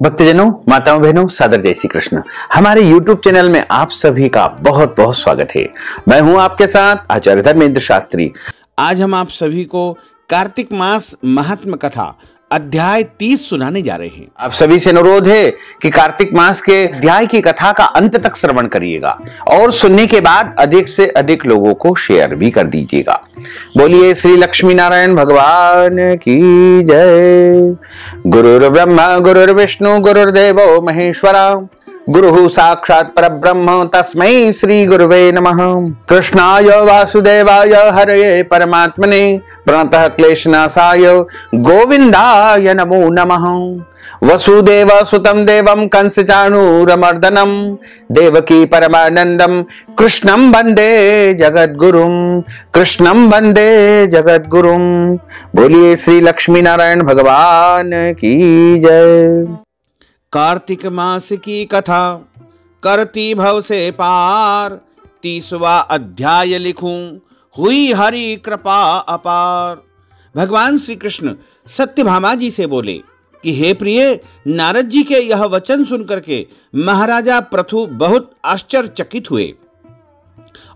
भक्तजनों, माताओं, बहनों, सादर जय श्री कृष्ण। हमारे YouTube चैनल में आप सभी का बहुत बहुत स्वागत है। मैं हूं आपके साथ आचार्य धर्मेंद्र शास्त्री। आज हम आप सभी को कार्तिक मास महात्म कथा अध्याय 30 सुनाने जा रहे हैं। आप सभी से अनुरोध है कि कार्तिक मास के अध्याय की कथा का अंत तक श्रवण करिएगा और सुनने के बाद अधिक से अधिक लोगों को शेयर भी कर दीजिएगा। बोलिए श्री लक्ष्मी नारायण भगवान की जय। गुरुर् ब्रह्मा गुरुर्विष्णु गुरुर्देवो महेश्वरा, गुरुः साक्षात् परब्रह्म तस्मै श्री गुरुवे नमः। कृष्णाय वासुदेवाय हरये परमात्मने प्रणतः क्लेशनाशाय गोविन्दाय नमो नमः। वसुदेव सुतं देवं कंस चाणूरमर्दनं देवकी परमानंदं कृष्णं वंदे जगद्गुरुं, कृष्णं वंदे जगद्गुरुं। बोलिए श्री लक्ष्मी नारायण भगवान की जय। कार्तिक मास की कथा करती भव से पार, 30वां अध्याय लिखूं हुई हरि कृपा अपार। भगवान श्री कृष्ण सत्यभामा जी से बोले कि हे प्रिय, नारद जी के यह वचन सुनकर के महाराजा पृथु बहुत आश्चर्यचकित हुए।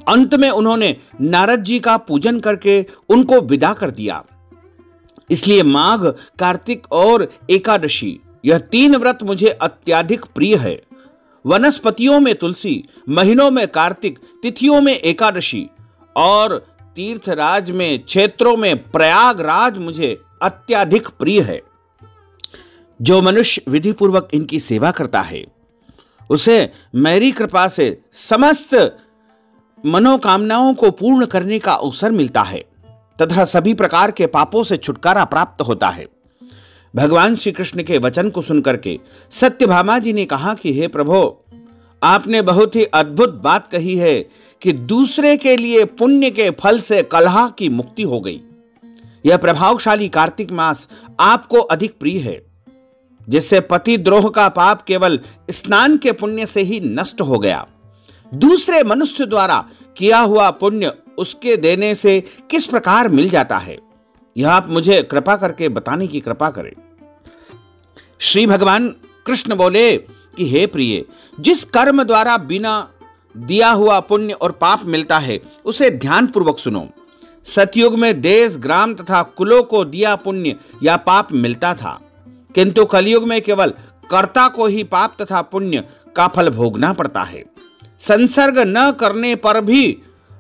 अंत में उन्होंने नारद जी का पूजन करके उनको विदा कर दिया। इसलिए माघ, कार्तिक और एकादशी यह 3 व्रत मुझे अत्यधिक प्रिय है। वनस्पतियों में तुलसी, महीनों में कार्तिक, तिथियों में एकादशी और तीर्थराज में क्षेत्रों में प्रयागराज मुझे अत्यधिक प्रिय है। जो मनुष्य विधि पूर्वक इनकी सेवा करता है उसे मेरी कृपा से समस्त मनोकामनाओं को पूर्ण करने का अवसर मिलता है तथा सभी प्रकार के पापों से छुटकारा प्राप्त होता है। भगवान श्री कृष्ण के वचन को सुनकर के सत्यभामा जी ने कहा कि हे प्रभु, आपने बहुत ही अद्भुत बात कही है कि दूसरे के लिए पुण्य के फल से कलह की मुक्ति हो गई। यह प्रभावशाली कार्तिक मास आपको अधिक प्रिय है, जिससे पति द्रोह का पाप केवल स्नान के पुण्य से ही नष्ट हो गया। दूसरे मनुष्य द्वारा किया हुआ पुण्य उसके देने से किस प्रकार मिल जाता है, यह आप मुझे कृपा करके बताने की कृपा करें। श्री भगवान कृष्ण बोले कि हे प्रिय, जिस कर्म द्वारा बिना दिया हुआ पुण्य और पाप मिलता है उसे ध्यान पूर्वक सुनो। सतयुग में देश, ग्राम तथा कुलों को दिया पुण्य या पाप मिलता था, किंतु कलयुग में केवल कर्ता को ही पाप तथा पुण्य का फल भोगना पड़ता है। संसर्ग न करने पर भी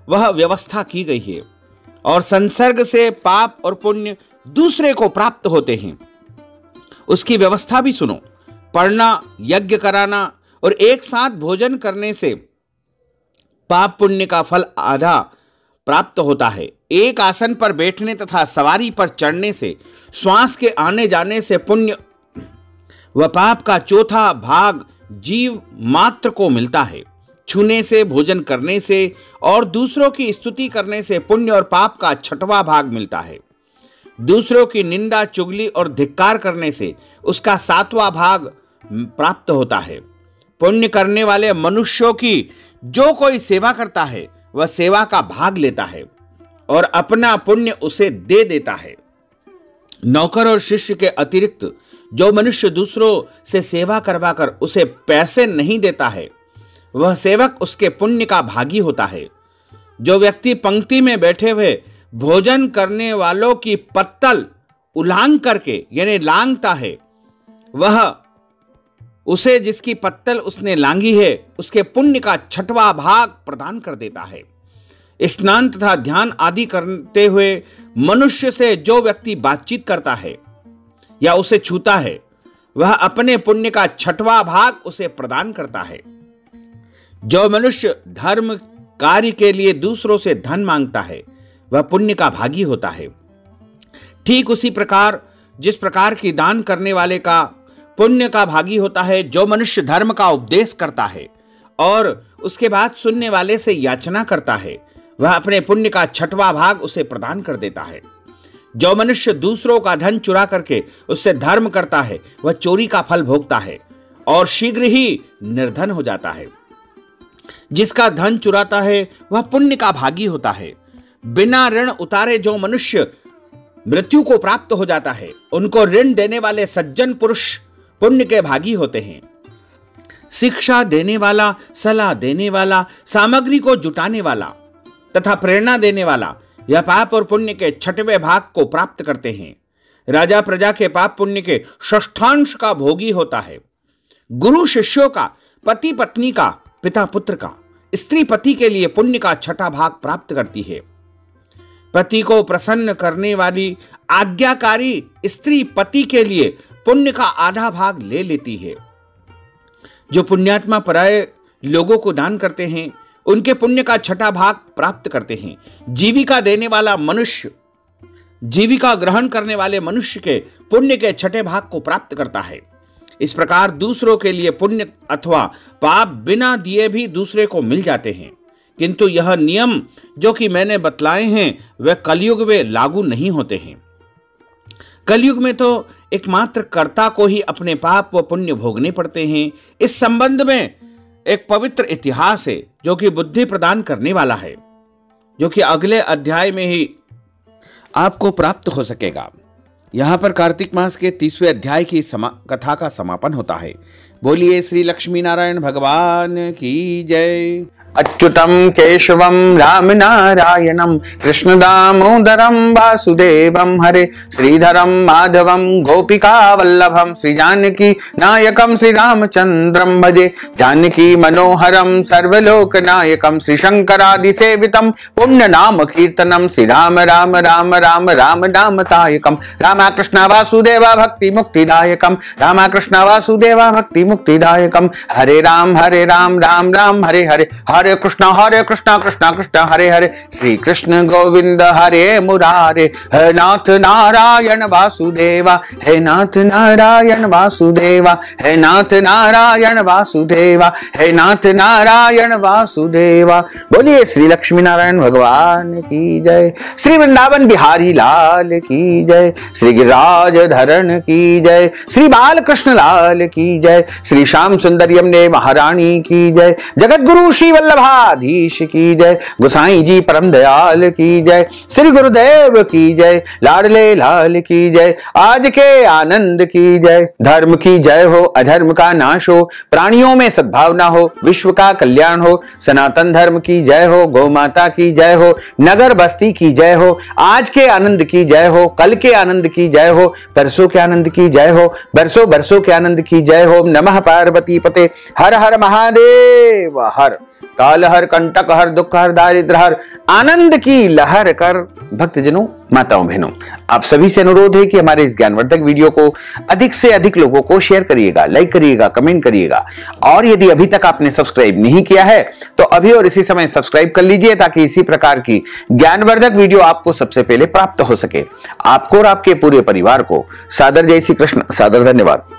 वह व्यवस्था की गई है और संसर्ग से पाप और पुण्य दूसरे को प्राप्त होते हैं। उसकी व्यवस्था भी सुनो। पढ़ना, यज्ञ कराना और एक साथ भोजन करने से पाप पुण्य का फल आधा प्राप्त होता है। एक आसन पर बैठने तथा सवारी पर चढ़ने से, श्वास के आने जाने से पुण्य व पाप का चौथा भाग जीव मात्र को मिलता है। छूने से, भोजन करने से और दूसरों की स्तुति करने से पुण्य और पाप का 6वां भाग मिलता है। दूसरों की निंदा, चुगली और धिक्कार करने से उसका 7वां भाग प्राप्त होता है। पुण्य करने वाले मनुष्यों की जो कोई सेवा करता है वह सेवा का भाग लेता है और अपना पुण्य उसे दे देता है। नौकर और शिष्य के अतिरिक्त जो मनुष्य दूसरों से सेवा करवाकर उसे पैसे नहीं देता है वह सेवक उसके पुण्य का भागी होता है। जो व्यक्ति पंक्ति में बैठे हुए भोजन करने वालों की पत्तल उलांग करके यानी लांगता है, वह उसे जिसकी पत्तल उसने लांगी है उसके पुण्य का 6वां भाग प्रदान कर देता है। स्नान तथा ध्यान आदि करते हुए मनुष्य से जो व्यक्ति बातचीत करता है या उसे छूता है वह अपने पुण्य का 6वां भाग उसे प्रदान करता है। जो मनुष्य धर्म कार्य के लिए दूसरों से धन मांगता है वह पुण्य का भागी होता है। ठीक उसी प्रकार जिस प्रकार की दान करने वाले का पुण्य का भागी होता है, जो मनुष्य धर्म का उपदेश करता है और उसके बाद सुनने वाले से याचना करता है वह अपने पुण्य का 6वां भाग उसे प्रदान कर देता है। जो मनुष्य दूसरों का धन चुरा करके उससे धर्म करता है वह चोरी का फल भोगता है और शीघ्र ही निर्धन हो जाता है। जिसका धन चुराता है वह पुण्य का भागी होता है। बिना ऋण उतारे जो मनुष्य मृत्यु को प्राप्त हो जाता है उनको ऋण देने वाले सज्जन पुरुष पुण्य के भागी होते हैं। शिक्षा देने वाला, सलाह देने वाला, सामग्री को जुटाने वाला तथा प्रेरणा देने वाला यह पाप और पुण्य के 6वें भाग को प्राप्त करते हैं। राजा प्रजा के पाप पुण्य के 6ठांश का भोगी होता है। गुरु शिष्यों का, पति पत्नी का, पिता पुत्र का, स्त्री पति के लिए पुण्य का 6ठा भाग प्राप्त करती है। पति को प्रसन्न करने वाली आज्ञाकारी स्त्री पति के लिए पुण्य का आधा भाग ले लेती है। जो पुण्यात्मा पराये लोगों को दान करते हैं उनके पुण्य का 6ठा भाग प्राप्त करते हैं। जीविका देने वाला मनुष्य जीविका ग्रहण करने वाले मनुष्य के पुण्य के 6ठे भाग को प्राप्त करता है। इस प्रकार दूसरों के लिए पुण्य अथवा पाप बिना दिए भी दूसरे को मिल जाते हैं। किंतु यह नियम जो कि मैंने बतलाए हैं वह कलयुग में लागू नहीं होते हैं। कलयुग में तो एकमात्र कर्ता को ही अपने पाप व पुण्य भोगने पड़ते हैं। इस संबंध में एक पवित्र इतिहास है जो कि बुद्धि प्रदान करने वाला है, जो कि अगले अध्याय में ही आपको प्राप्त हो सकेगा। यहाँ पर कार्तिक मास के 30वें अध्याय की कथा का समापन होता है। बोलिए श्री लक्ष्मी नारायण भगवान की जय। अच्युतम केशवम राम नारायणम कृष्ण दामोदरम वासुदेवम हरे श्रीधरम माधवम गोपिका वल्लभम श्री जानकी नायकम श्री रामचंद्रम भजे जानकी मनोहरम सर्वलोक नायकम श्री शंकरादि सेवितम पुण्य नाम कीर्तनम श्री राम राम राम राम राम नाम तायकम रामा कृष्ण वासुदेवा भक्ति मुक्तिदायकम रामा कृष्ण वासुदेवा भक्ति मुक्तिदायकम हरे राम राम राम हरे हरे हरे कृष्ण कृष्ण कृष्ण हरे हरे श्री कृष्ण गोविंद हरे मुरारे हे नाथ नारायण वासुदेवा हे नाथ नारायण वासुदेवा हे नाथ नारायण वासुदेवा हे नाथ नारायण वासुदेवा। बोलिए श्री लक्ष्मी नारायण भगवान की जय। श्री वृंदावन बिहारी लाल की जय। श्री गिरिराज धरण की जय। श्री बालकृष्ण लाल की जय। श्री श्याम सुंदर यमुने महारानी की जय। जगत गुरु श्री वल्लभाधीश की जय। गोसाई जी परम दयाल की जय। श्री गुरुदेव की जय। लाडले लाल की जय। आज के आनंद की जय। धर्म की जय हो, अधर्म का नाश हो, प्राणियों में सद्भावना हो, विश्व का कल्याण हो। सनातन धर्म की जय हो, गौ माता की जय हो, नगर बस्ती की जय हो। आज के आनंद की जय हो, कल के आनंद की जय हो, परसों के आनंद की जय हो, बरसों बरसों के आनंद की जय हो। नमः पार्वती पते हर हर महादेव हर। काल हर, कंटक हर, दुख हर, दारिद्र हर, आनंद की लहर कर। भक्तजनों, माताओं, बहनों, आप सभी से अनुरोध है कि हमारे इस ज्ञानवर्धक वीडियो को अधिक से अधिक लोगों को शेयर करिएगा, लाइक करिएगा, कमेंट करिएगा। और यदि अभी तक आपने सब्सक्राइब नहीं किया है तो अभी और इसी समय सब्सक्राइब कर लीजिए, ताकि इसी प्रकार की ज्ञानवर्धक वीडियो आपको सबसे पहले प्राप्त हो सके। आपको और आपके पूरे परिवार को सादर जय श्री कृष्ण, सादर धन्यवाद।